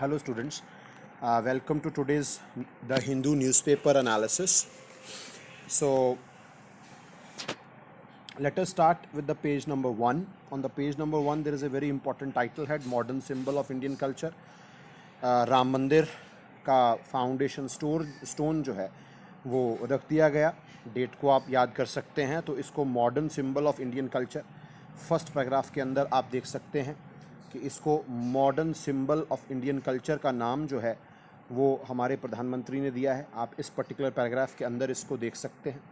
Hello students, welcome to today's The Hindu newspaper analysis. So let us start with the page number 1. On the page number 1 there is a very important title head, Modern Symbol of Indian Culture. Ram मंदिर का foundation stone जो है वो रख दिया गया, date को आप याद कर सकते हैं। तो इसको modern symbol of Indian culture, first paragraph के अंदर आप देख सकते हैं कि इसको modern symbol of Indian culture का नाम जो है वो हमारे प्रधानमंत्री ने दिया है। आप इस पर्टिकुलर पैराग्राफ के अंदर इसको देख सकते हैं।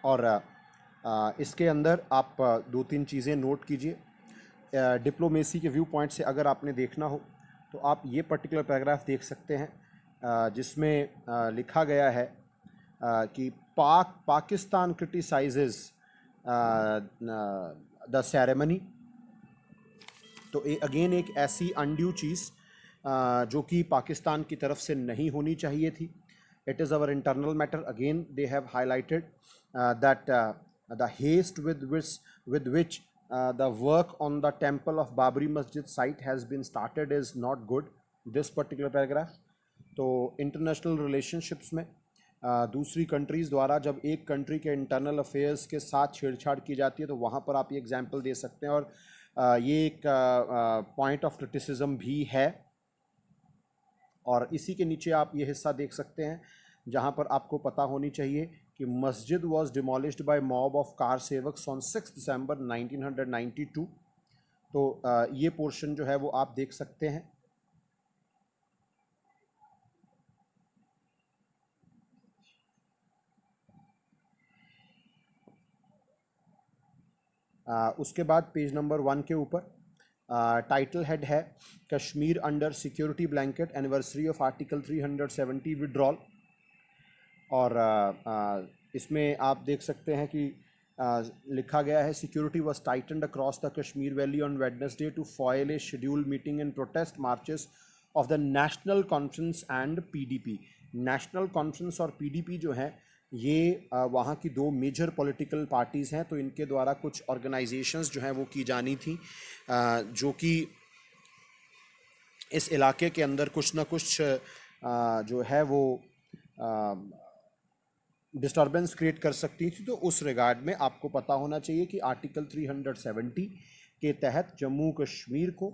और इसके अंदर आप दो तीन चीज़ें नोट कीजिए। डिप्लोमेसी के व्यू पॉइंट से अगर आपने देखना हो तो आप ये पर्टिकुलर पैराग्राफ देख सकते हैं जिसमें लिखा गया है कि पाकिस्तान क्रिटिसाइजेज द सेरेमनी। तो अगेन एक ऐसी अनड्यू चीज़ जो कि पाकिस्तान की तरफ से नहीं होनी चाहिए थी। It is our internal matter. Again, they have highlighted that the haste with which the work on the temple of Babri Masjid site has been started is not good. This particular paragraph. तो international relationships में दूसरी countries द्वारा जब एक country के internal affairs के साथ छेड़छाड़ की जाती है तो वहाँ पर आप ये एग्जाम्पल दे सकते हैं। और ये एक पॉइंट ऑफ क्रिटिसिज्म भी है। और इसी के नीचे आप ये हिस्सा देख सकते हैं जहां पर आपको पता होनी चाहिए कि मस्जिद was demolished by mob of kar sevaks on 6 December 1992। तो ये पोर्शन जो है वो आप देख सकते हैं। उसके बाद पेज नंबर 1 के ऊपर टाइटल हेड है Kashmir under security blanket, anniversary of article 370 withdrawal. और इसमें आप देख सकते हैं कि लिखा गया है security was tightened across the Kashmir valley on Wednesday to foil a scheduled meeting and protest marches of the National Conference and PDP. National Conference और पीडीपी जो है ये वहाँ की दो मेजर पॉलिटिकल पार्टीज़ हैं। तो इनके द्वारा कुछ ऑर्गेनाइजेशंस जो हैं वो की जानी थी जो कि इस इलाके के अंदर कुछ ना कुछ जो है वो डिस्टर्बेंस क्रिएट कर सकती थी। तो उस रिगार्ड में आपको पता होना चाहिए कि आर्टिकल 370 के तहत जम्मू कश्मीर को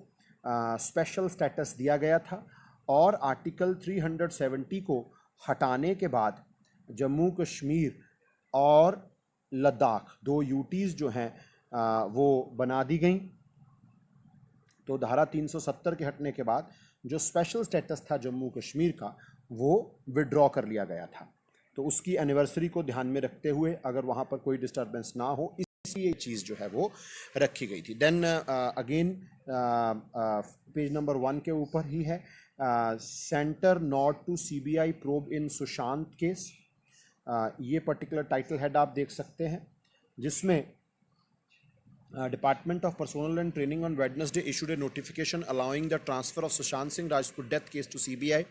स्पेशल स्टेटस दिया गया था। और आर्टिकल 370 को हटाने के बाद जम्मू कश्मीर और लद्दाख दो यूटीज़ जो हैं वो बना दी गई। तो धारा 370 के हटने के बाद जो स्पेशल स्टेटस था जम्मू कश्मीर का वो विड्रॉ कर लिया गया था। तो उसकी एनिवर्सरी को ध्यान में रखते हुए अगर वहाँ पर कोई डिस्टर्बेंस ना हो इसलिए चीज़ जो है वो रखी गई थी। देन अगेन पेज नंबर 1 के ऊपर ही है centre not to CBI probe in Sushant case. ये पर्टिकुलर टाइटल हेड आप देख सकते हैं जिसमें department of personnel and training on Wednesday issued a notification allowing the transfer of Sushant Singh Rajput death case to CBI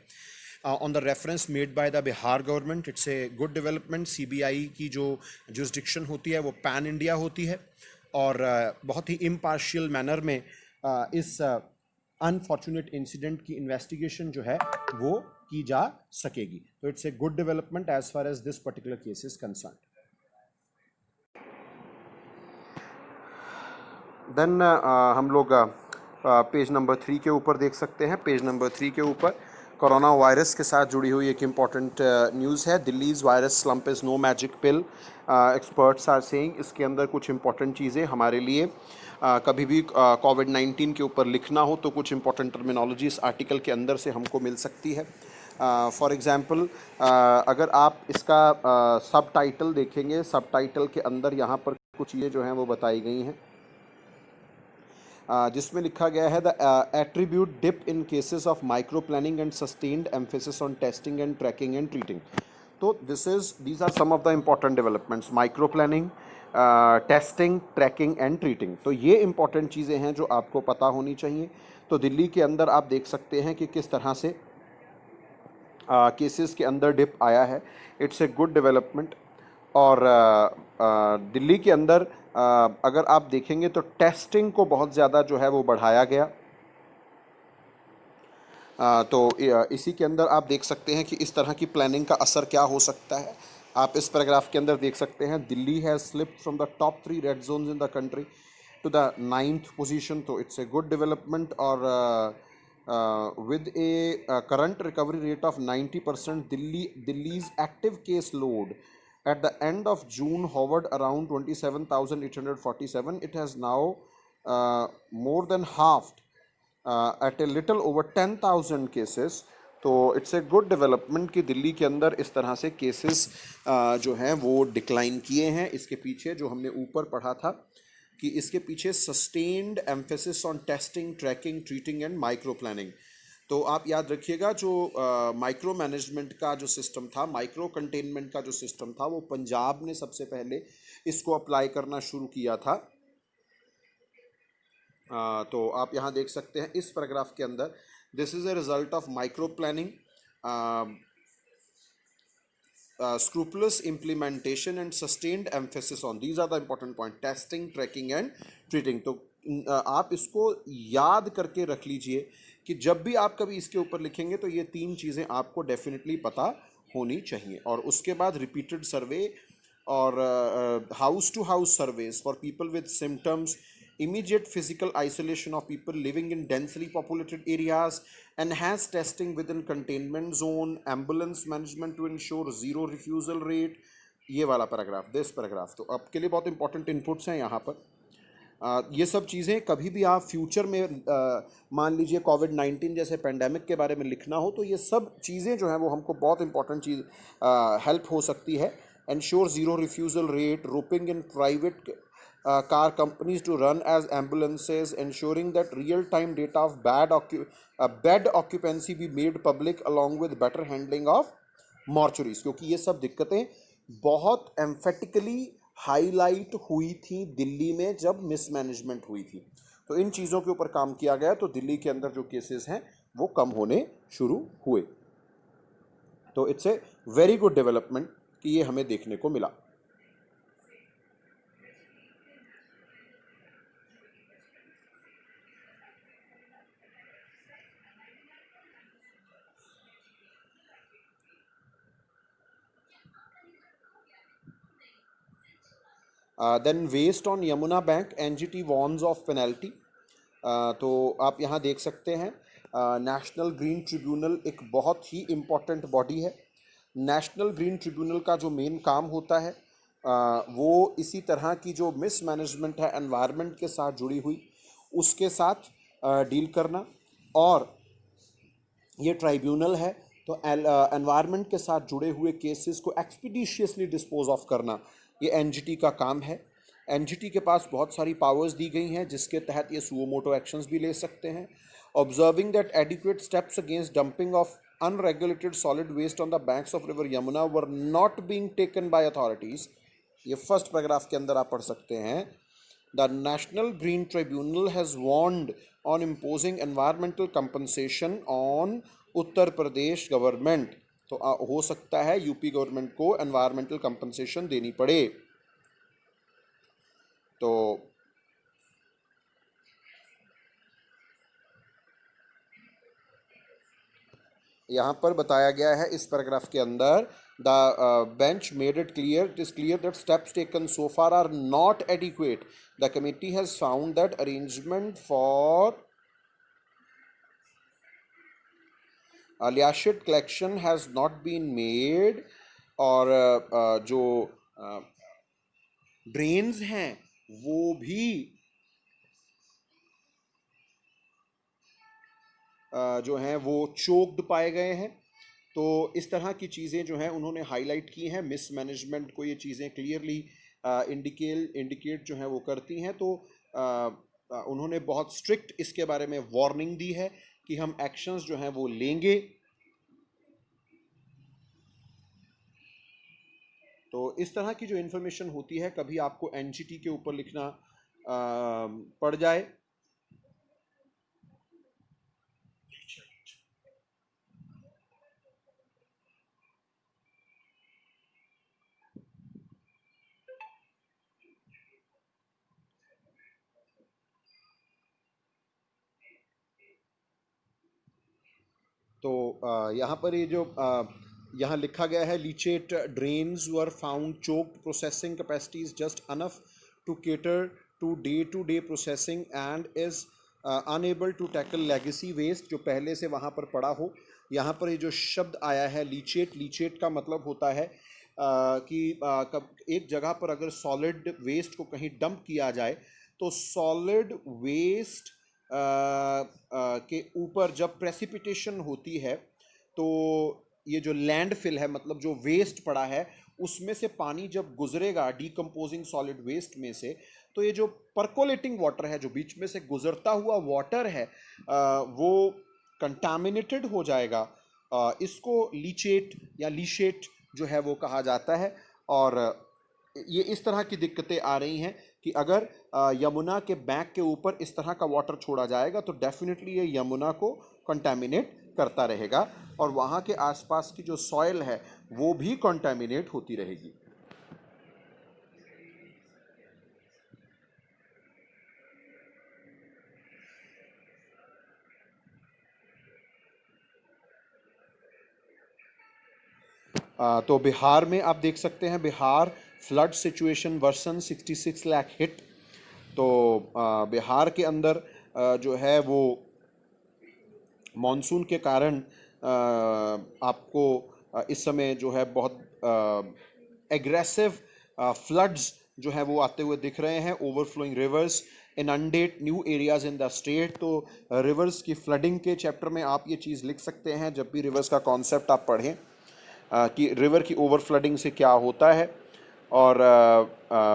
on the reference made by the Bihar government. It's a good development. CBI की जो jurisdiction होती है वो pan India होती है और बहुत ही impartial manner में इस अनफॉर्चुनेट इंसिडेंट की इन्वेस्टिगेशन जो है वो की जा सकेगी। तो it's a good development as far as this particular case is concern. देन हम लोग पेज नंबर 3 के ऊपर देख सकते हैं। पेज नंबर 3 के ऊपर कोरोना वायरस के साथ जुड़ी हुई एक इम्पॉर्टेंट न्यूज़ है। Delhi's virus slump is no magic pill, experts are saying. इसके अंदर कुछ इंपॉर्टेंट चीज़ें हमारे लिए कभी भी कोविड-19 के ऊपर लिखना हो तो कुछ इंपॉर्टेंट टर्मिनोलॉजी इस आर्टिकल के अंदर से हमको मिल सकती है। फॉर एग्ज़ाम्पल अगर आप इसका सब टाइटल देखेंगे, सब टाइटल के अंदर यहाँ पर कुछ चीज़ें जो हैं वो बताई गई हैं जिसमें लिखा गया है the attribute dip in cases of micro planning and sustained emphasis on testing and tracking and treating. तो these are some of the important developments, micro planning, testing, tracking and treating. तो ये इंपॉर्टेंट चीज़ें हैं जो आपको पता होनी चाहिए। तो दिल्ली के अंदर आप देख सकते हैं कि किस तरह से केसेस के अंदर डिप आया है, इट्स ए गुड डेवलपमेंट। और दिल्ली के अंदर अगर आप देखेंगे तो टेस्टिंग को बहुत ज़्यादा जो है वो बढ़ाया गया। तो इसी के अंदर आप देख सकते हैं कि इस तरह की प्लानिंग का असर क्या हो सकता है। आप इस पैराग्राफ के अंदर देख सकते हैं, Delhi has slipped from the top 3 red zones in the country to the 9th position. तो इट्स ए गुड डेवलपमेंट। और with a current recovery rate of 90%, Delhi's active case load at the end of June hovered around 27,847. It has now more than halved at a little over 10,000 cases. तो it's a good development कि दिल्ली के अंदर इस तरह से cases जो हैं वो डिक्लाइन किए हैं। इसके पीछे जो हमने ऊपर पढ़ा था कि इसके पीछे sustained emphasis on testing, tracking, treating and micro planning. तो आप याद रखिएगा, जो माइक्रो मैनेजमेंट का जो सिस्टम था, माइक्रो कंटेनमेंट का जो सिस्टम था, वो पंजाब ने सबसे पहले इसको अप्लाई करना शुरू किया था। तो आप यहाँ देख सकते हैं इस पैराग्राफ के अंदर, this is a result of micro planning, scrupulous implementation and sustained emphasis on, these are the important point, testing, tracking and treating। तो आप इसको याद करके रख लीजिए कि जब भी आप कभी इसके ऊपर लिखेंगे तो ये 3 चीज़ें आपको डेफिनेटली पता होनी चाहिए। और उसके बाद रिपीटेड सर्वे और house to house surveys for people with symptoms, immediate physical isolation of people living in densely populated areas, enhanced testing within containment zone, ambulance management to ensure zero refusal rate। ये वाला paragraph, this paragraph तो आपके लिए बहुत important inputs हैं यहाँ पर। ये सब चीज़ें कभी भी आप फ्यूचर में मान लीजिए कोविड-19 जैसे पेंडेमिक के बारे में लिखना हो, तो ये सब चीज़ें जो हैं वो हमको बहुत इंपॉर्टेंट चीज़ हेल्प हो सकती है। Ensure zero refusal rate, roping in private car companies to run as ambulances, ensuring that real-time data of bed occupancy be made public along with better handling of mortuaries। क्योंकि ये सब दिक्कतें बहुत emphatically highlight हुई थी दिल्ली में जब mismanagement हुई थी। तो इन चीज़ों के ऊपर काम किया गया, तो दिल्ली के अंदर जो केसेस हैं वो कम होने शुरू हुए। तो it's a very good development कि ये हमें देखने को मिला। Then waste on Yamuna bank, NGT warns of penalty. तो आप यहाँ देख सकते हैं, नेशनल ग्रीन ट्रिब्यूनल एक बहुत ही इम्पॉर्टेंट बॉडी है। नेशनल ग्रीन ट्रिब्यूनल का जो मेन काम होता है वो इसी तरह की जो मिसमैनेजमेंट है एनवायरनमेंट के साथ जुड़ी हुई, उसके साथ डील करना। और ये ट्राइब्यूनल है तो एनवायरनमेंट के साथ जुड़े हुए केसेस को एक्सपीडिशियसली डिस्पोज ऑफ करना, ये एनजीटी का काम है। एनजीटी के पास बहुत सारी पावर्स दी गई हैं जिसके तहत ये सुओ मोटो एक्शंस भी ले सकते हैं। Observing that adequate steps against dumping of unregulated solid waste on the banks of river Yamuna were not being taken by authorities. ये फर्स्ट पैराग्राफ के अंदर आप पढ़ सकते हैं, the National Green Tribunal has warned on imposing environmental compensation on Uttar Pradesh government. तो हो सकता है यूपी गवर्नमेंट को एनवायरमेंटल कंपनसेशन देनी पड़े। तो यहाँ पर बताया गया है इस पैराग्राफ के अंदर, the bench made it clear, it is clear that steps taken so far are not adequate. The committee has found that arrangement for leachate collection has not been made. और जो ड्रेन्स हैं वो भी जो हैं वो चोक्ड पाए गए हैं। तो इस तरह की चीज़ें जो हैं उन्होंने हाईलाइट की हैं। मिसमैनेजमेंट को ये चीज़ें क्लियरली इंडिकेट जो है वो करती हैं। तो उन्होंने बहुत स्ट्रिक्ट इसके बारे में वार्निंग दी है कि हम एक्शंस जो हैं वो लेंगे। तो इस तरह की जो इन्फॉर्मेशन होती है, कभी आपको एनजीटी के ऊपर लिखना पड़ जाए तो यहाँ पर ये जो यहाँ लिखा गया है, leachate drains were found choked, processing capacity is just enough to cater to day processing and is unable to tackle legacy waste, जो पहले से वहाँ पर पड़ा हो। यहाँ पर ये जो शब्द आया है लीचेट, लीचेट का मतलब होता है कि एक जगह पर अगर सॉलिड वेस्ट को कहीं डंप किया जाए तो सॉलिड वेस्ट के ऊपर जब प्रेसिपिटेशन होती है तो ये जो लैंडफिल है, मतलब जो वेस्ट पड़ा है उसमें से पानी जब गुजरेगा डीकम्पोजिंग सॉलिड वेस्ट में से, तो ये जो परकोलेटिंग वाटर है, जो बीच में से गुजरता हुआ वाटर है, वो कंटामिनेटेड हो जाएगा। इसको लीचेट या लीशेट जो है वो कहा जाता है। और ये इस तरह की दिक्कतें आ रही हैं कि अगर यमुना के बैंक के ऊपर इस तरह का वाटर छोड़ा जाएगा तो डेफिनेटली ये यमुना को कंटामिनेट करता रहेगा और वहाँ के आसपास की जो सॉइल है वो भी कंटामिनेट होती रहेगी। तो बिहार में आप देख सकते हैं, Bihar flood situation worsen 66 lakh hit. तो बिहार के अंदर जो है वो मॉनसून के कारण आपको इस समय जो है बहुत एग्रेसिव फ्लड्स जो है वो आते हुए दिख रहे हैं। Overflowing reverse inundate new areas in the state. तो रिवर्स की फ्लडिंग के चैप्टर में आप ये चीज़ लिख सकते हैं जब भी रिवर्स का कॉन्सेप्ट आप पढ़ें कि रिवर की ओवर फ्लडिंग से क्या होता है। और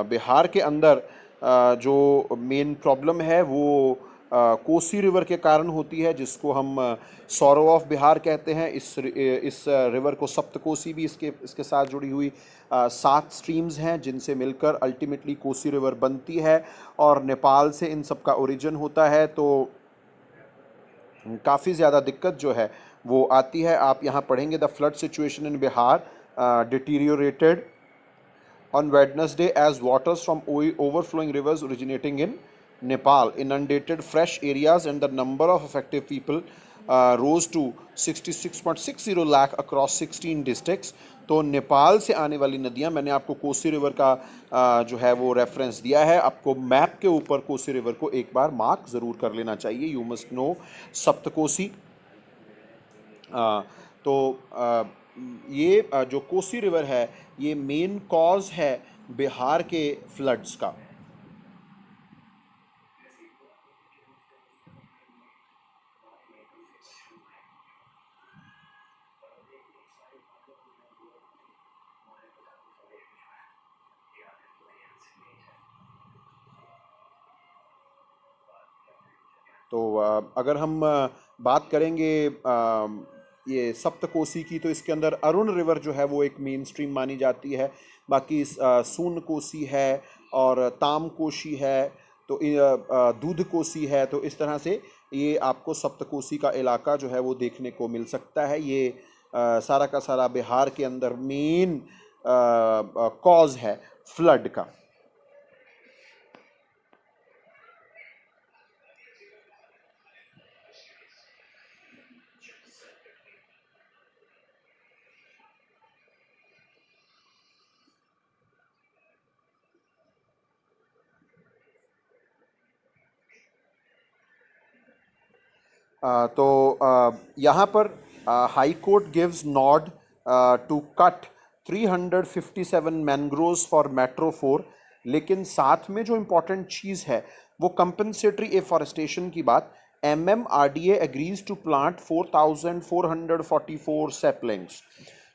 बिहार के अंदर जो मेन प्रॉब्लम है वो कोसी रिवर के कारण होती है, जिसको हम सौरो ऑफ बिहार कहते हैं। इस रिवर को सप्तकोसी भी इसके साथ जुड़ी हुई 7 स्ट्रीम्स हैं जिनसे मिलकर अल्टीमेटली कोसी रिवर बनती है और नेपाल से इन सब का ओरिजिन होता है। तो काफ़ी ज़्यादा दिक्कत जो है वो आती है। आप यहाँ पढ़ेंगे the flood situation in Bihar deteriorated on Wednesday as waters from overflowing rivers originating in Nepal inundated fresh areas and the number of affected people rose to 66.60 lakh across 16 districts। तो नेपाल से आने वाली नदियां, मैंने आपको कोसी रिवर का जो है वो रेफरेंस दिया है। आपको मैप के ऊपर कोसी रिवर को एक बार मार्क ज़रूर कर लेना चाहिए। You must no Saptakosi. तो ये जो कोसी रिवर है ये मेन कॉज है बिहार के फ्लड्स का। तो अगर हम बात करेंगे ये सप्तकोसी की, तो इसके अंदर अरुण रिवर जो है वो एक मेन स्ट्रीम मानी जाती है। बाकी सून कोसी है और ताम कोशी है, तो दूध कोसी है। तो इस तरह से ये आपको सप्तकोसी का इलाका जो है वो देखने को मिल सकता है। ये सारा का सारा बिहार के अंदर मेन कॉज है फ्लड का। तो यहाँ पर high court gives nod to cut 357 mangroves for metro 4। लेकिन साथ में जो इम्पोर्टेंट चीज़ है वो कंपनसेटरी एफॉरेस्टेशन की बात। MMRDA agrees to plant 4,444 saplings.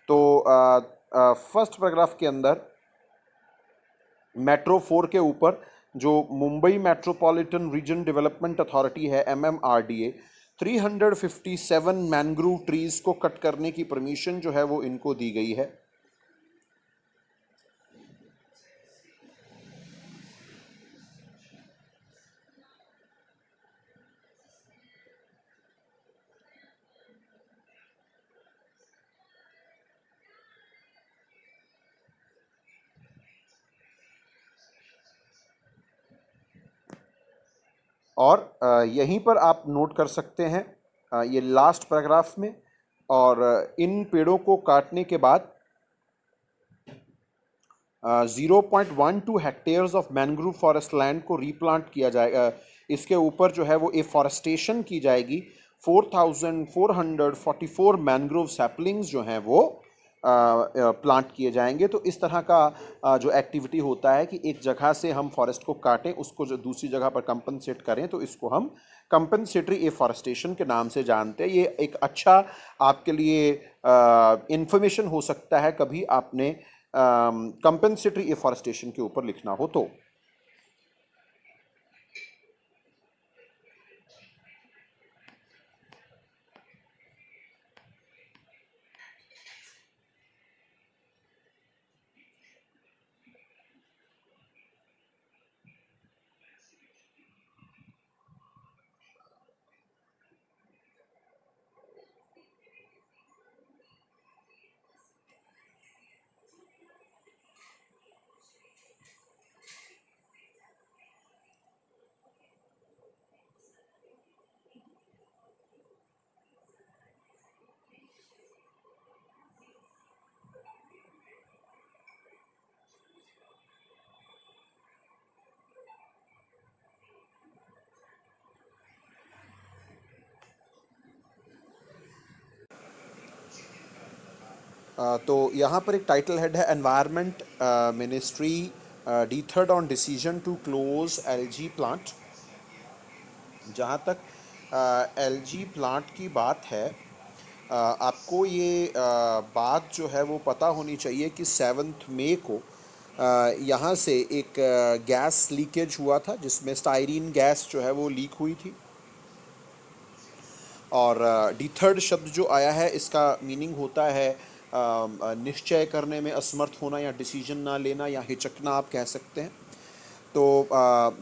तो फर्स्ट पैराग्राफ के अंदर मेट्रो 4 के ऊपर जो Mumbai metropolitan region development authority है MMRDA, 357 मैनग्रोव ट्रीज को कट करने की परमिशन जो है वो इनको दी गई है। और यहीं पर आप नोट कर सकते हैं ये लास्ट पैराग्राफ में और इन पेड़ों को काटने के बाद 0.12 hectares of mangrove forest land को रीप्लांट किया जाएगा। इसके ऊपर जो है वो एफॉरेस्टेशन की जाएगी। 4,444 मैंग्रोव सैपलिंग्स जो हैं वो प्लांट किए जाएंगे। तो इस तरह का जो एक्टिविटी होता है कि एक जगह से हम फॉरेस्ट को काटें, उसको जो दूसरी जगह पर कंपनसेट करें, तो इसको हम कंपनसेटरी एफॉरेस्टेशन के नाम से जानते हैं। ये एक अच्छा आपके लिए इंफॉर्मेशन हो सकता है कभी आपने कंपनसेटरी एफॉरेस्टेशन के ऊपर लिखना हो तो। तो यहाँ पर एक टाइटल हेड है, environment ministry dithered on decision to close LG plant. जहाँ तक एलजी प्लांट की बात है, आपको ये बात जो है वो पता होनी चाहिए कि 7 मई को यहाँ से एक गैस लीकेज हुआ था जिसमें स्टायरीन गैस जो है वो लीक हुई थी। और डीथर्ड शब्द जो आया है इसका मीनिंग होता है निश्चय करने में असमर्थ होना या डिसीजन ना लेना या हिचकना आप कह सकते हैं। तो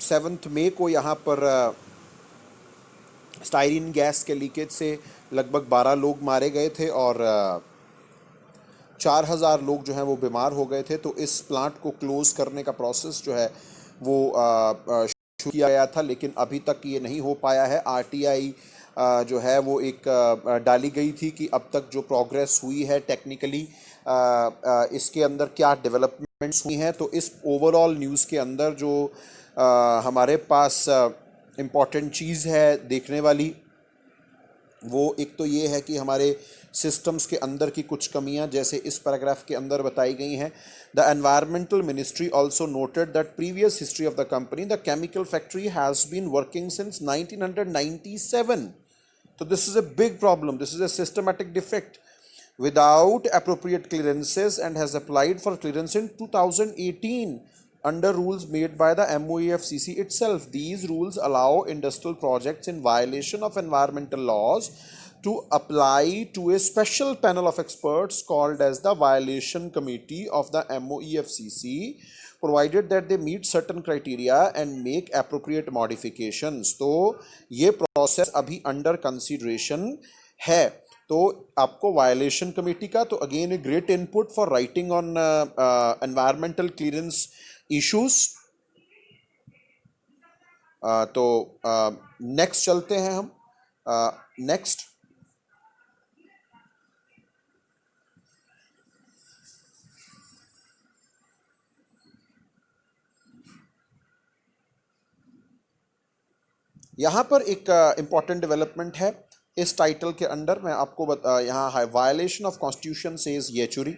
7 मई को यहाँ पर स्टायरीन गैस के लीकेज से लगभग 12 लोग मारे गए थे और 4,000 लोग जो हैं वो बीमार हो गए थे। तो इस प्लांट को क्लोज़ करने का प्रोसेस जो है वो शुरू किया गया था, लेकिन अभी तक ये नहीं हो पाया है। आरटीआई जो है वो एक डाली गई थी कि अब तक जो प्रोग्रेस हुई है टेक्निकली इसके अंदर क्या डेवलपमेंट्स हुई हैं। तो इस ओवरऑल न्यूज़ के अंदर जो हमारे पास इम्पॉर्टेंट चीज़ है देखने वाली, वो एक तो ये है कि हमारे सिस्टम्स के अंदर की कुछ कमियां जैसे इस पैराग्राफ के अंदर बताई गई हैं। The environmental ministry also noted that previous history of the company, the chemical factory has been working since 1997. So this is a big problem. This is a systematic defect without appropriate clearances and has applied for clearance in 2018 under rules made by the MOEFCC itself. These rules allow industrial projects in violation of environmental laws to apply to a special panel of experts called as the Violation Committee of the MOEFCC, provided that they meet certain criteria and make appropriate modifications. तो ये process अभी under consideration है। तो आपको violation committee का, तो again a great input for writing on environmental clearance issues. तो next चलते हैं हम। नेक्स्ट यहाँ पर एक इम्पॉर्टेंट डेवलपमेंट है इस टाइटल के अंडर। मैं आपको यहाँ है violation of constitution says Yechury.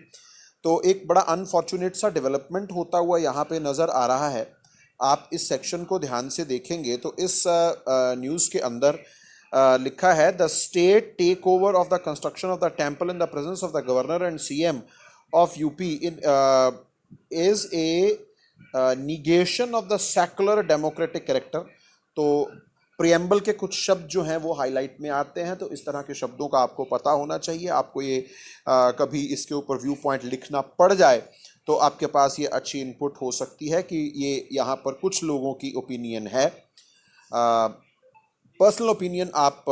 तो एक बड़ा अनफॉर्चुनेट सा डेवलपमेंट होता हुआ यहाँ पे नज़र आ रहा है। आप इस सेक्शन को ध्यान से देखेंगे तो इस न्यूज़ के अंदर लिखा है, the state take over of the construction of the temple in the presence of the governor and CM of UP in is a negation of the secular democratic character. तो प्रियम्बल के कुछ शब्द जो हैं वो हाईलाइट में आते हैं, तो इस तरह के शब्दों का आपको पता होना चाहिए। आपको ये कभी इसके ऊपर व्यू पॉइंट लिखना पड़ जाए तो आपके पास ये अच्छी इनपुट हो सकती है कि ये यहाँ पर कुछ लोगों की ओपिनियन है। पर्सनल ओपिनियन आप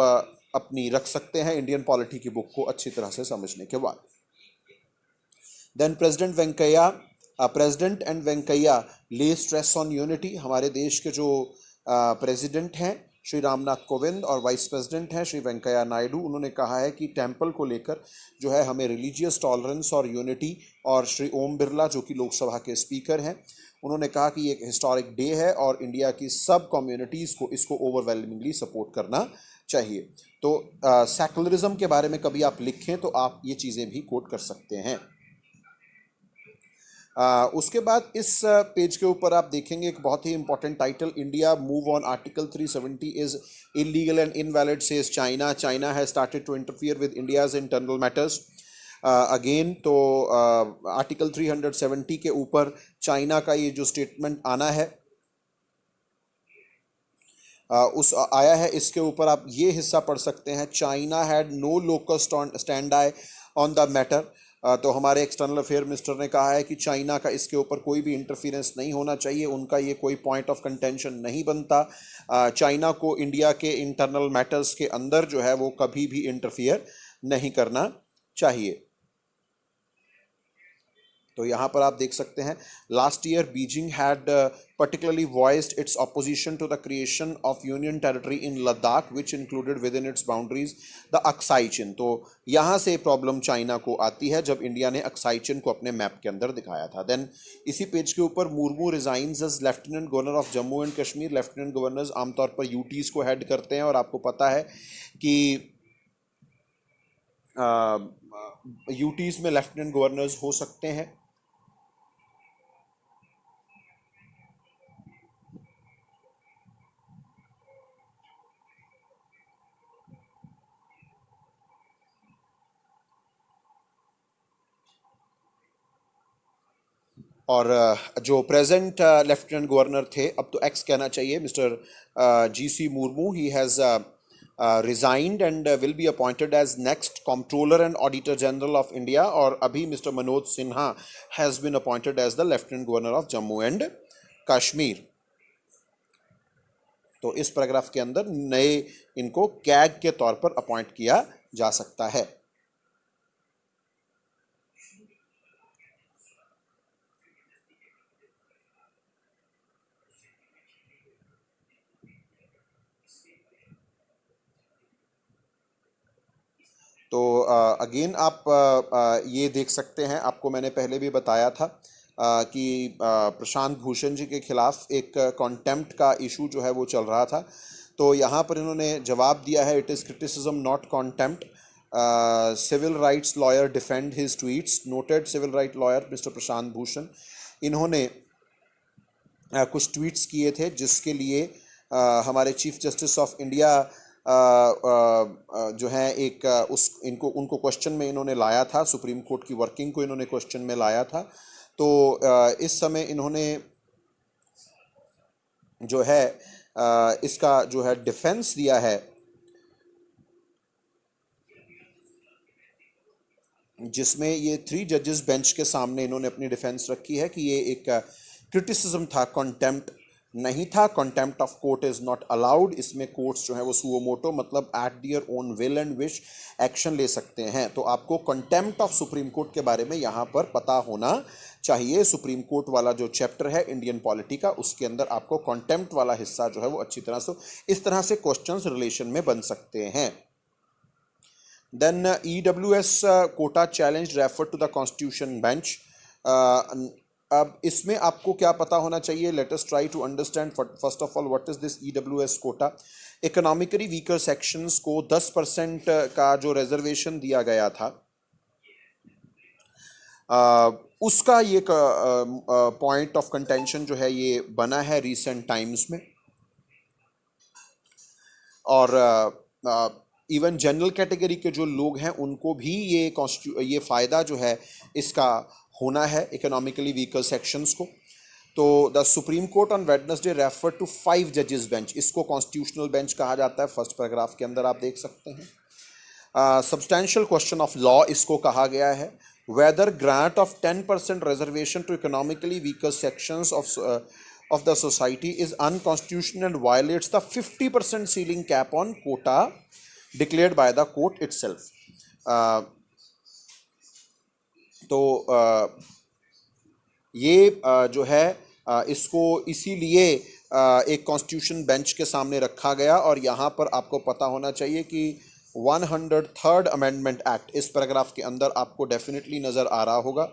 अपनी रख सकते हैं इंडियन पॉलिटी की बुक को अच्छी तरह से समझने के बाद। देन प्रेसिडेंट एंड वेंकैया ले स्ट्रेस ऑन यूनिटी। हमारे देश के जो प्रेसिडेंट हैं श्री रामनाथ कोविंद और वाइस प्रेसिडेंट हैं श्री वेंकैया नायडू, उन्होंने कहा है कि टेम्पल को लेकर जो है हमें रिलीजियस टॉलरेंस और यूनिटी, और श्री ओम बिरला जो कि लोकसभा के स्पीकर हैं, उन्होंने कहा कि ये एक हिस्टोरिक डे है और इंडिया की सब कम्युनिटीज़ को इसको ओवरवेलमिंगली सपोर्ट करना चाहिए। तो सेकुलरिज्म के बारे में कभी आप लिखें तो आप ये चीज़ें भी कोट कर सकते हैं। उसके बाद इस पेज के ऊपर आप देखेंगे एक बहुत ही important title, India move on article 370 is illegal and invalid says China, China has started to interfere with India's internal matters. Again तो आर्टिकल 370 के ऊपर चाइना का ये जो स्टेटमेंट आना है उस आया है, इसके ऊपर आप ये हिस्सा पढ़ सकते हैं, China had no local stand I on the matter. तो हमारे एक्सटर्नल अफेयर मिनिस्टर ने कहा है कि चाइना का इसके ऊपर कोई भी इंटरफियरेंस नहीं होना चाहिए, उनका ये कोई पॉइंट ऑफ कंटेंशन नहीं बनता। चाइना को इंडिया के इंटरनल मैटर्स के अंदर जो है वो कभी भी इंटरफियर नहीं करना चाहिए। तो यहाँ पर आप देख सकते हैं, last year Beijing had particularly voiced its opposition to the creation of union territory in Ladakh which included within its boundaries the Aksai Chin। तो यहाँ से प्रॉब्लम चाइना को आती है जब इंडिया ने अक्साई चिन को अपने मैप के अंदर दिखाया था। देन इसी पेज के ऊपर Murmu resigns as lieutenant governor of Jammu and Kashmir. Lieutenant governors आमतौर पर यूटीज को हेड करते हैं और आपको पता है कि यूटीज में लेफ्टिनेंट गवर्नर्स हो सकते हैं। और जो प्रेजेंट लेफ्टिनेंट गवर्नर थे, अब तो एक्स कहना चाहिए, mister GC Murmu, he has resigned and will be appointed as next comptroller and auditor general of India। और अभी mister Manoj Sinha has been appointed as the lieutenant governor of Jammu and Kashmir। तो इस paragraph के अंदर नए इनको कैग के तौर पर अपॉइंट किया जा सकता है। तो अगेन आप ये देख सकते हैं, आपको मैंने पहले भी बताया था कि प्रशांत भूषण जी के खिलाफ एक कॉन्टेम्प्ट का इशू जो है वो चल रहा था। तो यहाँ पर इन्होंने जवाब दिया है, it is criticism not contempt. Civil rights lawyer defend his tweets. Noted civil right lawyer mister Prashant Bhushan, इन्होंने कुछ ट्वीट्स किए थे जिसके लिए हमारे चीफ जस्टिस ऑफ इंडिया जो है एक उनको क्वेश्चन में इन्होंने लाया था, सुप्रीम कोर्ट की वर्किंग को इन्होंने क्वेश्चन में लाया था। तो इस समय इन्होंने जो है इसका जो है डिफेंस दिया है, जिसमें ये 3 जजेस बेंच के सामने इन्होंने अपनी डिफेंस रखी है कि ये एक क्रिटिसिज्म था, कॉन्टेम्प्ट नहीं था। Contempt of court is not allowed. इसमें कोर्ट्स जो है वो सुओ मोटो मतलब at their own will and wish action ले सकते हैं। तो आपको कॉन्टेम्प्ट ऑफ सुप्रीम कोर्ट के बारे में यहाँ पर पता होना चाहिए। सुप्रीम कोर्ट वाला जो चैप्टर है इंडियन पॉलिटी का, उसके अंदर आपको कॉन्टेम्प्ट वाला हिस्सा जो है वो अच्छी तरह से, इस तरह से क्वेश्चंस रिलेशन में बन सकते हैं। Then EWS quota challenge refer to the constitution bench. अब इसमें आपको क्या पता होना चाहिए, let us try to understand first of all what is this EWS quota. Economically weaker sections को 10% का जो रिजर्वेशन दिया गया था, उसका ये पॉइंट ऑफ कंटेंशन जो है ये बना है रिसेंट टाइम्स में। और इवन जनरल कैटेगरी के जो लोग हैं उनको भी ये फ़ायदा जो है इसका होना है, इकोनॉमिकली वीकर सेक्शंस को। तो the supreme court on Wednesday refer to 5 जजेस बेंच, इसको कॉन्स्टिट्यूशनल बेंच कहा जाता है, फर्स्ट पैराग्राफ के अंदर आप देख सकते हैं। सब्सटैंशियल क्वेश्चन ऑफ लॉ इसको कहा गया है। Whether grant of 10% reservation to economically weaker sections of the society is unconstitutional and violates the 50% ceiling cap on quota declared by the court itself। तो ये जो है इसको इसीलिए एक कॉन्स्टिट्यूशन बेंच के सामने रखा गया और यहाँ पर आपको पता होना चाहिए कि 103rd अमेंडमेंट एक्ट इस पैराग्राफ के अंदर आपको डेफिनेटली नज़र आ रहा होगा।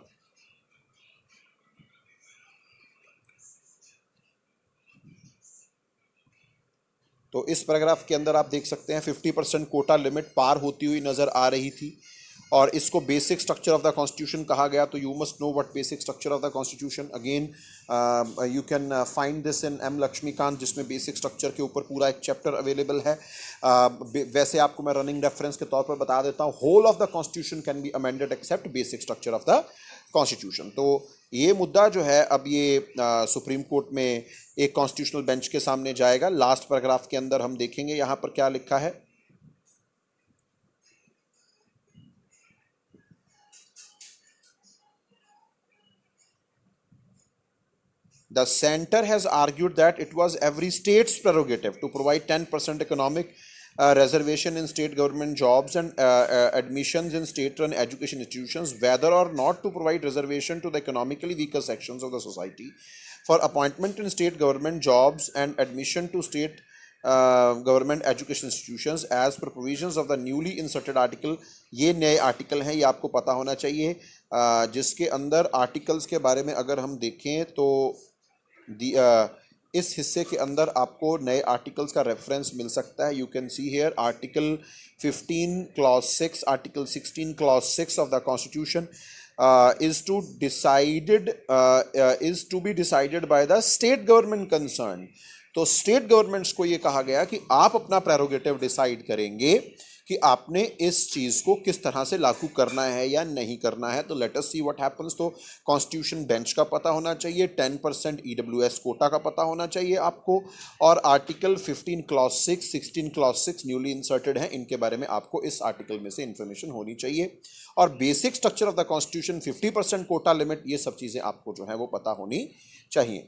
तो इस पैराग्राफ के अंदर आप देख सकते हैं 50% कोटा लिमिट पार होती हुई नज़र आ रही थी और इसको basic structure of the constitution कहा गया। तो you must know what basic structure of the constitution. Again you can find this in M Laxmikanth, जिसमें बेसिक स्ट्रक्चर के ऊपर पूरा एक चैप्टर अवेलेबल है। वैसे आपको मैं रनिंग रेफरेंस के तौर पर बता देता हूँ, whole of the constitution can be amended except basic structure of the constitution. तो ये मुद्दा जो है अब ये सुप्रीम कोर्ट में एक कॉन्स्टिट्यूशनल बेंच के सामने जाएगा। लास्ट पैराग्राफ के अंदर हम देखेंगे यहाँ पर क्या लिखा है। The center has argued that it was every state's prerogative to provide 10% economic reservation in state government jobs and admissions in state-run education institutions, whether or not to provide reservation to the economically weaker sections of the society for appointment in state government jobs and admission to state government education institutions as per provisions of the newly inserted article। ये नए article हैं, ये आपको पता होना चाहिए, जिसके अंदर आर्टिकल्स के बारे में अगर हम देखें तो इस हिस्से के अंदर आपको नए आर्टिकल्स का रेफरेंस मिल सकता है। You can see here article 15 clause 6, article 16 clause 6 of the constitution is to be decided by the state government concerned। तो स्टेट गवर्नमेंट्स को ये कहा गया कि आप अपना प्रेरोगेटिव डिसाइड करेंगे कि आपने इस चीज़ को किस तरह से लागू करना है या नहीं करना है। तो let us see what happens. तो कॉन्स्टिट्यूशन बेंच का पता होना चाहिए, 10% EWS कोटा का पता होना चाहिए आपको, और article 15 clause 6, 16 clause 6 newly inserted है, इनके बारे में आपको इस आर्टिकल में से इंफॉर्मेशन होनी चाहिए। और basic structure of the constitution, 50% quota limit, ये सब चीज़ें आपको जो है वो पता होनी चाहिए।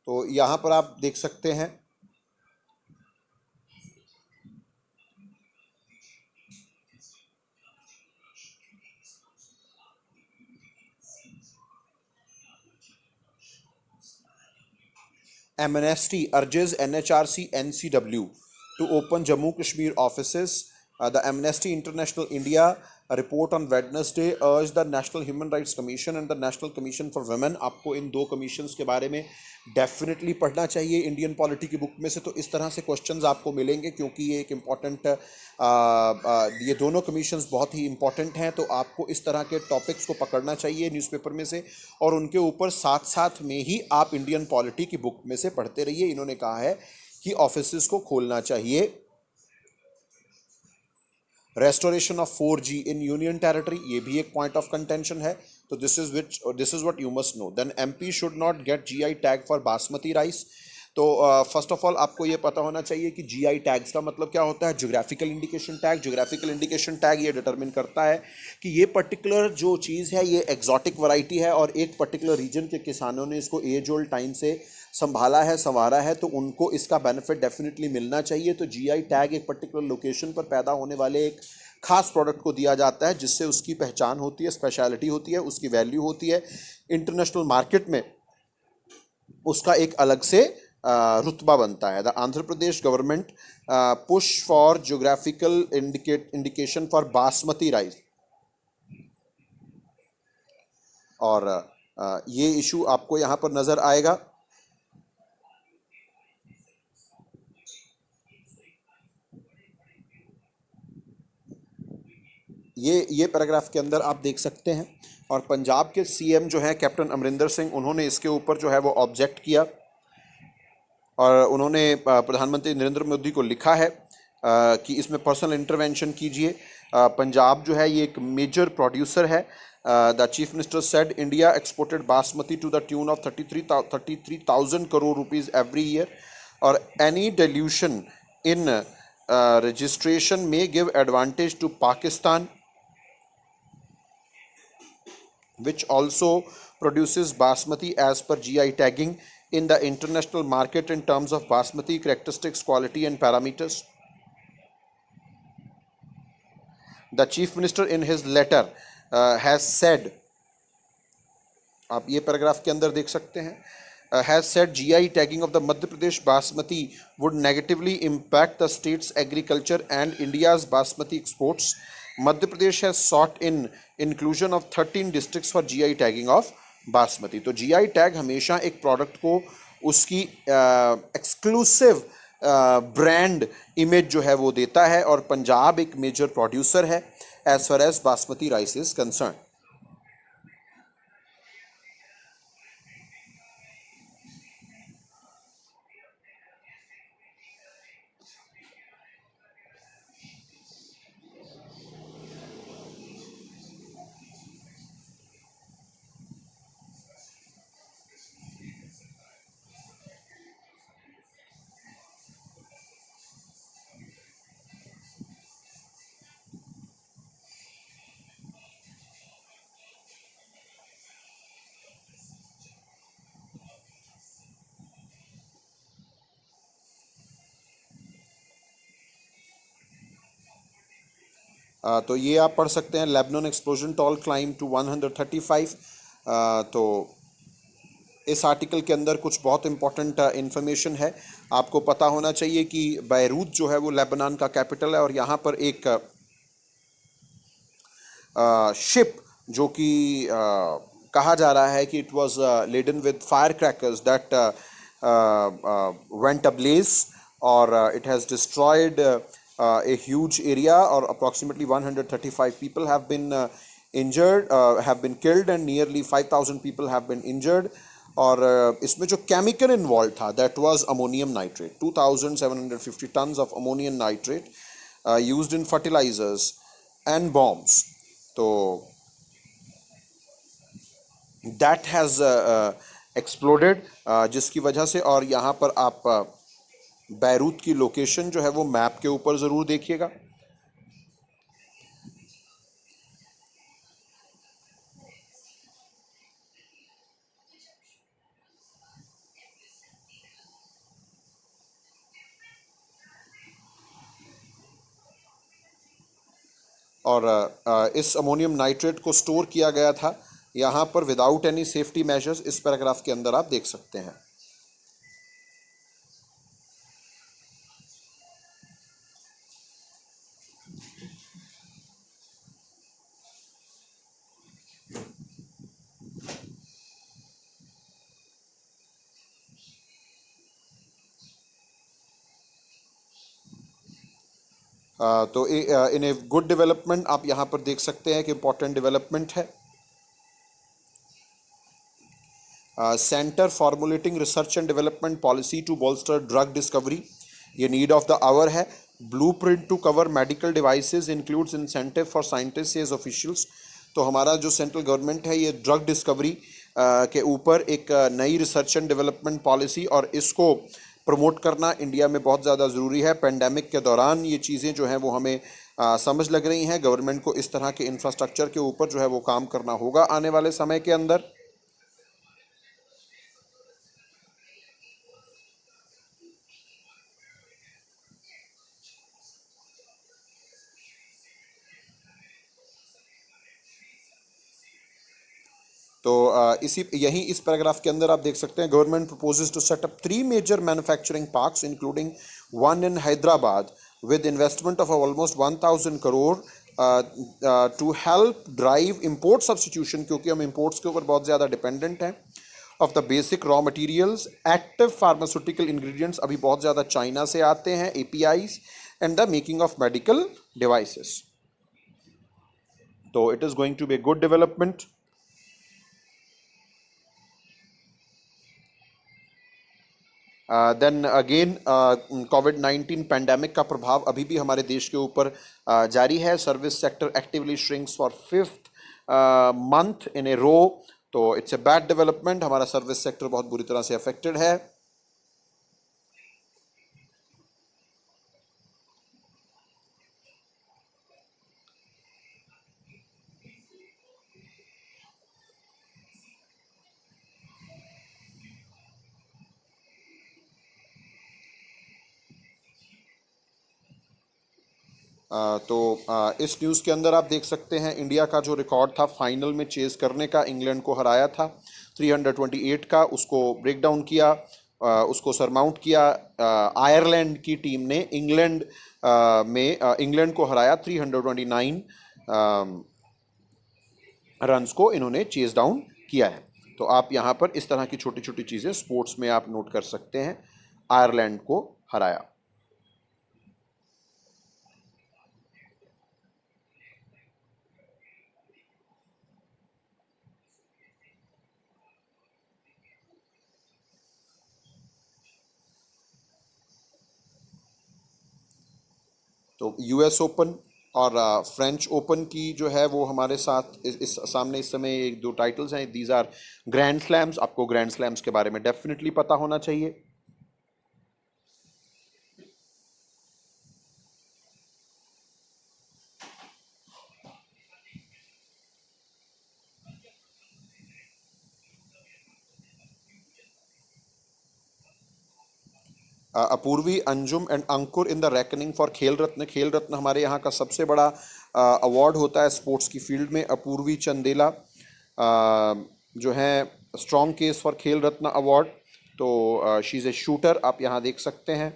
तो यहाँ पर आप देख सकते हैं Amnesty urges NHRC NCW to open Jammu Kashmir offices। The Amnesty International India report on Wednesday urged the National Human Rights Commission and the National Commission for Women। आपको इन दो कमीशंस के बारे में डेफिनेटली पढ़ना चाहिए इंडियन पॉलिटी की book में से। तो इस तरह से क्वेश्चंस आपको मिलेंगे क्योंकि ये एक इम्पॉर्टेंट ये दोनों कमीशंस बहुत ही इम्पॉर्टेंट हैं। तो आपको इस तरह के टॉपिक्स को पकड़ना चाहिए न्यूज़पेपर में से, और उनके ऊपर साथ साथ में ही आप इंडियन पॉलिटी की बुक में से पढ़ते रहिए। इन्होंने कहा है कि ऑफिसेस को खोलना चाहिए। Restoration of 4G in union territory, ये भी एक पॉइंट ऑफ कंटेंशन है। तो this is what you must know. Then MP should not get GI tag for basmati rice. तो फर्स्ट ऑफ ऑल आपको ये पता होना चाहिए कि GI टैग्स का मतलब क्या होता है। Geographical indication tag, geographical indication tag ये डिटरमिन करता है कि ये पर्टिकुलर जो चीज़ है ये एग्जॉटिक वैरायटी है और एक पर्टिकुलर रीजन के किसानों ने इसको एज ओल्ड टाइम से संभाला है, संवारा है, तो उनको इसका बेनिफिट डेफिनेटली मिलना चाहिए। तो GI टैग एक पर्टिकुलर लोकेशन पर पैदा होने वाले एक खास प्रोडक्ट को दिया जाता है जिससे उसकी पहचान होती है, स्पेशलिटी होती है, उसकी वैल्यू होती है, इंटरनेशनल मार्केट में उसका एक अलग से रुतबा बनता है। The Andhra Pradesh government push for geographical indication for basmati rice. और ये इशू आपको यहाँ पर नज़र आएगा। ये पैराग्राफ के अंदर आप देख सकते हैं। और पंजाब के CM जो हैं कैप्टन अमरिंदर सिंह, उन्होंने इसके ऊपर जो है वो ऑब्जेक्ट किया और उन्होंने प्रधानमंत्री नरेंद्र मोदी को लिखा है कि इसमें पर्सनल इंटरवेंशन कीजिए। पंजाब जो है ये एक मेजर प्रोड्यूसर है. The chief minister said India exported basmati to the tune of 33,000 crore rupees every year, और any dilution in registration may give advantage to Pakistan, which also produces basmati as per GI tagging in the international market in terms of basmati characteristics, quality and parameters. The chief minister in his letter has said, आप ये paragraph के अंदर देख सकते हैं, has said GI tagging of the Madhya Pradesh basmati would negatively impact the state's agriculture and India's basmati exports. Madhya Pradesh has sought in inclusion of 13 districts for GI tagging of basmati. तो GI tag हमेशा एक product को उसकी exclusive brand image जो है वो देता है, और पंजाब एक मेजर प्रोड्यूसर है as far as basmati rice is concern. तो ये आप पढ़ सकते हैं, Lebanon explosion toll climb to 135. तो इस आर्टिकल के अंदर कुछ बहुत इंपॉर्टेंट इंफॉर्मेशन है. आपको पता होना चाहिए कि बैरूत जो है वो लेबनान का कैपिटल है, और यहाँ पर एक शिप जो कि कहा जा रहा है कि it was laden with fire crackers that went ablaze, और it has destroyed a huge area, or approximately 135 people have been injured, have been killed, and nearly 5,000 people have been injured. और इसमें जो केमिकल इन्वॉल्व था that was ammonium nitrate, 2,750 tons of ammonium nitrate used in fertilizers and bombs. तो that has exploded, जिसकी वजह से, और यहाँ पर आप बैरूत की लोकेशन जो है वो मैप के ऊपर ज़रूर देखिएगा. और इस अमोनियम नाइट्रेट को स्टोर किया गया था यहाँ पर विदाउट एनी सेफ्टी मेजर्स. इस पैराग्राफ के अंदर आप देख सकते हैं. तो इन ए गुड डेवलपमेंट आप यहाँ पर देख सकते हैं कि इम्पोर्टेंट डेवलपमेंट है. Centre formulating research and development policy to bolster drug discovery, ये नीड ऑफ द आवर है. Blueprint to cover medical devices includes incentive for scientist as officials. तो हमारा जो सेंट्रल गवर्नमेंट है ये ड्रग डिस्कवरी के ऊपर एक नई रिसर्च एंड डेवलपमेंट पॉलिसी, और इसको प्रमोट करना इंडिया में बहुत ज़्यादा ज़रूरी है. पेंडेमिक के दौरान ये चीज़ें जो हैं वो हमें समझ लग रही हैं. गवर्नमेंट को इस तरह के इंफ्रास्ट्रक्चर के ऊपर जो है वो काम करना होगा आने वाले समय के अंदर. तो इसी यहीं इस पैराग्राफ के अंदर आप देख सकते हैं, government proposes to set up 3 major manufacturing parks including one in Hyderabad with investment of almost 1,000 crore to help drive import substitution, क्योंकि हम imports के ऊपर बहुत ज़्यादा dependent हैं, of the basic raw materials. Active pharmaceutical ingredients अभी बहुत ज़्यादा चाइना से आते हैं, APIs, and the making of medical devices. तो it is going to be a good development. Then again कोविड-19 पैंडेमिक का प्रभाव अभी भी हमारे देश के ऊपर जारी है. Service sector actively shrinks for fifth month in a row. तो इट्स ए बैड डेवलपमेंट. हमारा सर्विस सेक्टर बहुत बुरी तरह से अफेक्टेड है. इस न्यूज़ के अंदर आप देख सकते हैं इंडिया का जो रिकॉर्ड था फाइनल में चेज करने का, इंग्लैंड को हराया था 328 का, उसको ब्रेक डाउन किया, उसको सरमाउंट किया. आयरलैंड की टीम ने में इंग्लैंड को हराया 329 रन्स को इन्होंने चेज डाउन किया है. तो आप यहाँ पर इस तरह की छोटी छोटी चीज़ें स्पोर्ट्स में आप नोट कर सकते हैं. आयरलैंड को हराया. तो यूएस ओपन और फ्रेंच ओपन की जो है वो हमारे साथ इस सामने इस समय एक दो टाइटल्स हैं. These are grand slams. आपको ग्रैंड स्लैम्स के बारे में डेफिनेटली पता होना चाहिए. Apurvi, Anjum and Ankur in the reckoning for Khel Ratna. खेल रत्न हमारे यहाँ का सबसे बड़ा अवार्ड होता है स्पोर्ट्स की फील्ड में. अपूर्वी चंदेला जो है strong case for Khel Ratna award. तो शी इज़ ए शूटर. आप यहाँ देख सकते हैं.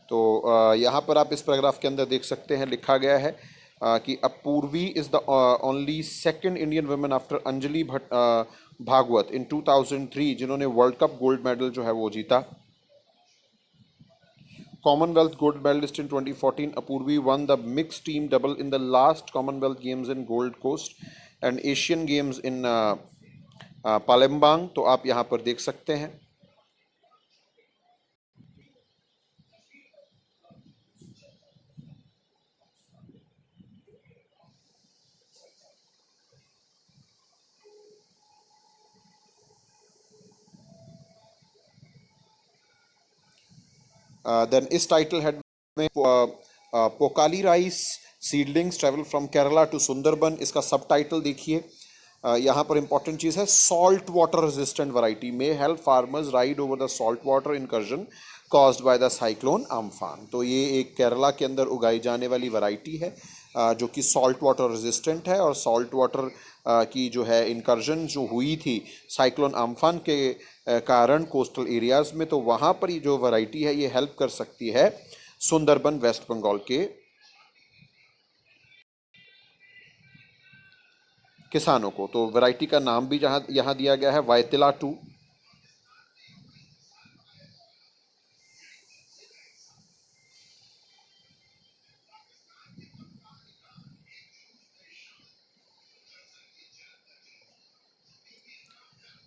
तो यहाँ पर आप इस पैराग्राफ के अंदर देख सकते हैं लिखा गया है कि Apurvi is the only second Indian women after Anjali Bhagwat in 2003 जिन्होंने वर्ल्ड कप गोल्ड मेडल जो है वो जीता. Commonwealth gold medalist in 2014, Apurvi won the mix team double in the last Commonwealth Games in Gold Coast and Asian Games in Palembang. तो आप यहाँ पर देख सकते हैं. देन इस टाइटल हेड में Pokkali rice seedlings travel from Kerala to Sundarban. इसका सब टाइटल देखिए. यहाँ पर इंपॉर्टेंट चीज़ है सॉल्ट वाटर रेजिस्टेंट वैरायटी में help farmers ride over the salt water incursion caused by the cyclone Amphan. तो ये एक केरला के अंदर उगाई जाने वाली वैरायटी है जो कि सॉल्ट वाटर रेजिस्टेंट है. और सॉल्ट वाटर की जो है इनकर्जन जो हुई थी साइक्लोन अम्फान के कारण कोस्टल एरियाज़ में, तो वहाँ पर ये जो वैरायटी है ये हेल्प कर सकती है सुंदरबन वेस्ट बंगाल के किसानों को. तो वैरायटी का नाम भी जहाँ यहाँ दिया गया है वायतिला 2.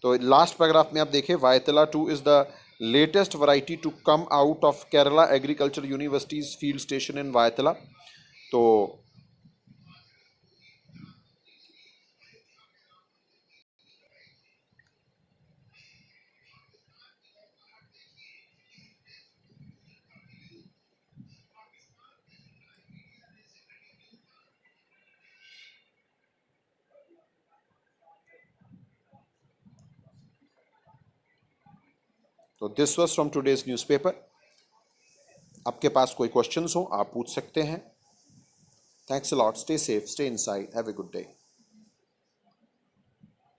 तो लास्ट पैराग्राफ में आप देखें Vyttila 2 is the latest variety to come out of Kerala Agricultural University's field station in Vyttila. तो this was from today's newspaper. आपके पास कोई क्वेश्चंस हो आप पूछ सकते हैं. Thanks a lot. Stay safe, stay inside. Have a good day.